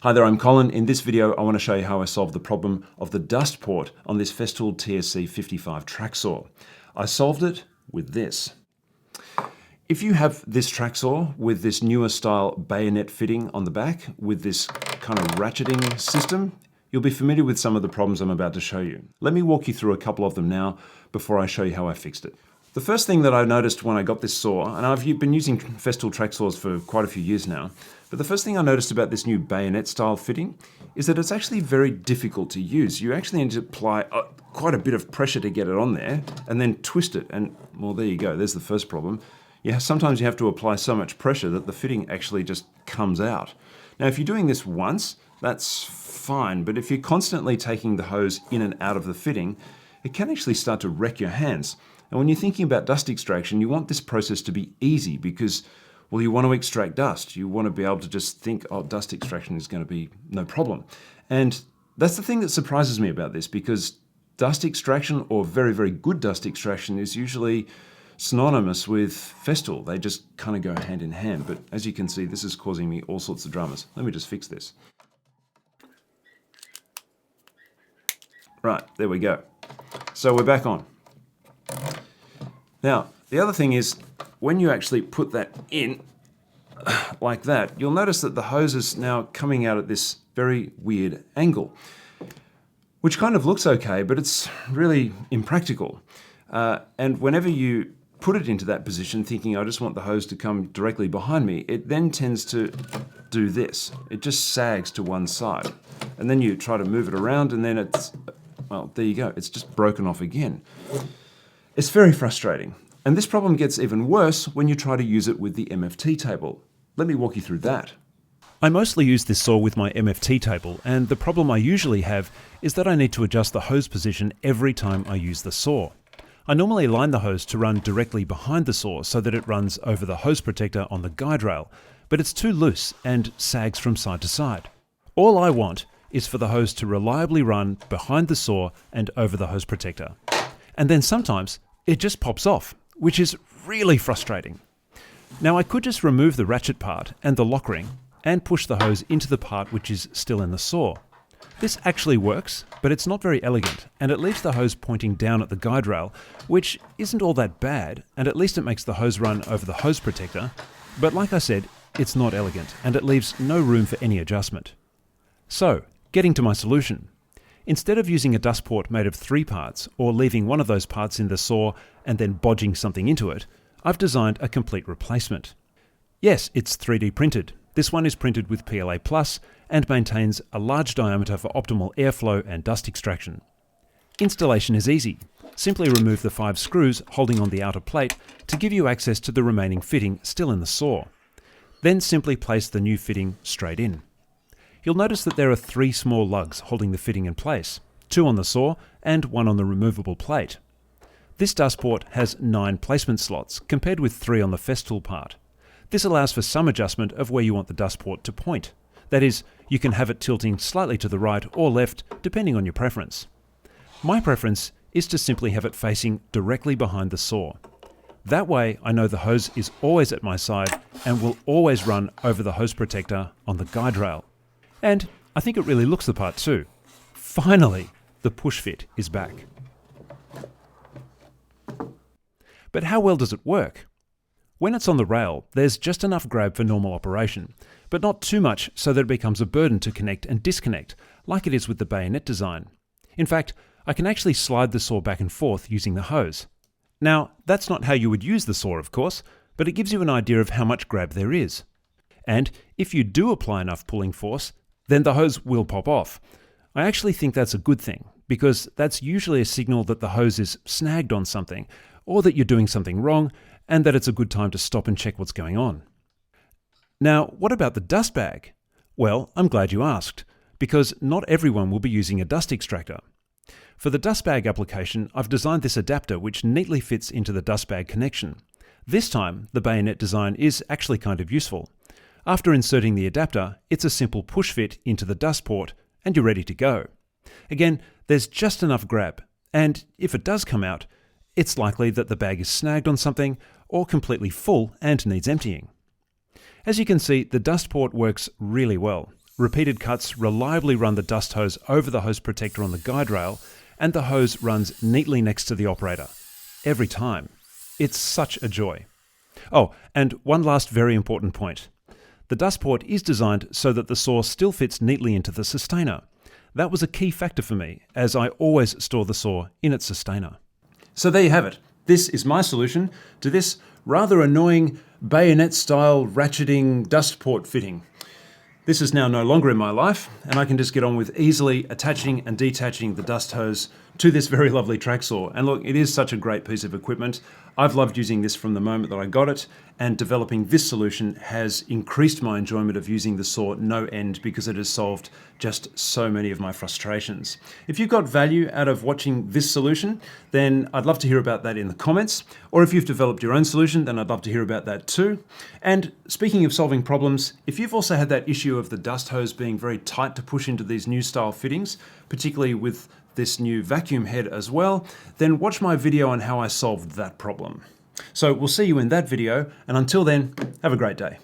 Hi there, I'm Colin. In this video, I want to show you how I solved the problem of the dust port on this Festool TSC 55 track saw. I solved it with this. If you have this track saw with this newer style bayonet fitting on the back with this kind of ratcheting system, you'll be familiar with some of the problems I'm about to show you. Let me walk you through a couple of them now before I show you how I fixed it. The first thing that I noticed when I got this saw, and I've been using Festool track saws for quite a few years now, but the first thing I noticed about this new bayonet style fitting is that it's actually very difficult to use. You actually need to apply quite a bit of pressure to get it on there and then twist it. And well, there you go, there's the first problem. Sometimes you have to apply so much pressure that the fitting actually just comes out. Now, if you're doing this once, that's fine, but if you're constantly taking the hose in and out of the fitting, it can actually start to wreck your hands. And when you're thinking about dust extraction, you want this process to be easy because, well, you want to extract dust. You want to be able to just think, oh, dust extraction is going to be no problem. And that's the thing that surprises me about this, because dust extraction, or very, very good dust extraction, is usually synonymous with Festool. They just kind of go hand in hand. But as you can see, this is causing me all sorts of dramas. Let me just fix this. Right, there we go. So we're back on. Now, the other thing is, when you actually put that in like that, you'll notice that the hose is now coming out at this very weird angle, which kind of looks okay, but it's really impractical. And whenever you put it into that position, thinking I just want the hose to come directly behind me, it then tends to do this. It just sags to one side. And then you try to move it around, and then it's, well, there you go. It's just broken off again. It's very frustrating. And this problem gets even worse when you try to use it with the MFT table. Let me walk you through that. I mostly use this saw with my MFT table, and the problem I usually have is that I need to adjust the hose position every time I use the saw. I normally line the hose to run directly behind the saw so that it runs over the hose protector on the guide rail, but it's too loose and sags from side to side. All I want is for the hose to reliably run behind the saw and over the hose protector. And then sometimes it just pops off, which is really frustrating. Now, I could just remove the ratchet part and the lock ring and push the hose into the part which is still in the saw. This actually works, but it's not very elegant, and it leaves the hose pointing down at the guide rail, which isn't all that bad, and at least it makes the hose run over the hose protector. But like I said, it's not elegant, and it leaves no room for any adjustment. So, getting to my solution. Instead of using a dust port made of 3 parts, or leaving one of those parts in the saw and then bodging something into it, I've designed a complete replacement. Yes, it's 3D printed. This one is printed with PLA Plus and maintains a large diameter for optimal airflow and dust extraction. Installation is easy. Simply remove the 5 screws holding on the outer plate to give you access to the remaining fitting still in the saw. Then simply place the new fitting straight in. You'll notice that there are 3 small lugs holding the fitting in place, 2 on the saw and 1 on the removable plate. This dust port has 9 placement slots compared with 3 on the Festool part. This allows for some adjustment of where you want the dust port to point. That is, you can have it tilting slightly to the right or left depending on your preference. My preference is to simply have it facing directly behind the saw. That way I know the hose is always at my side and will always run over the hose protector on the guide rail. And I think it really looks the part too. Finally, the push fit is back. But how well does it work? When it's on the rail, there's just enough grab for normal operation, but not too much so that it becomes a burden to connect and disconnect, like it is with the bayonet design. In fact, I can actually slide the saw back and forth using the hose. Now, that's not how you would use the saw, of course, but it gives you an idea of how much grab there is. And if you do apply enough pulling force, then the hose will pop off. I actually think that's a good thing, because that's usually a signal that the hose is snagged on something, or that you're doing something wrong, and that it's a good time to stop and check what's going on. Now, what about the dust bag? Well, I'm glad you asked, because not everyone will be using a dust extractor. For the dust bag application, I've designed this adapter which neatly fits into the dust bag connection. This time, the bayonet design is actually kind of useful. After inserting the adapter, it's a simple push fit into the dust port, and you're ready to go. Again, there's just enough grab, and if it does come out, it's likely that the bag is snagged on something or completely full and needs emptying. As you can see, the dust port works really well. Repeated cuts reliably run the dust hose over the hose protector on the guide rail, and the hose runs neatly next to the operator. Every time. It's such a joy. Oh, and one last very important point. The dust port is designed so that the saw still fits neatly into the sustainer. That was a key factor for me, as I always store the saw in its sustainer. So there you have it. This is my solution to this rather annoying bayonet-style ratcheting dust port fitting. This is now no longer in my life, and I can just get on with easily attaching and detaching the dust hose to this very lovely track saw. And look, it is such a great piece of equipment. I've loved using this from the moment that I got it, and developing this solution has increased my enjoyment of using the saw no end because it has solved just so many of my frustrations. If you've got value out of watching this solution, then I'd love to hear about that in the comments. Or if you've developed your own solution, then I'd love to hear about that too. And speaking of solving problems, if you've also had that issue of the dust hose being very tight to push into these new style fittings, particularly with this new vacuum head as well, then watch my video on how I solved that problem. So we'll see you in that video, and until then, have a great day.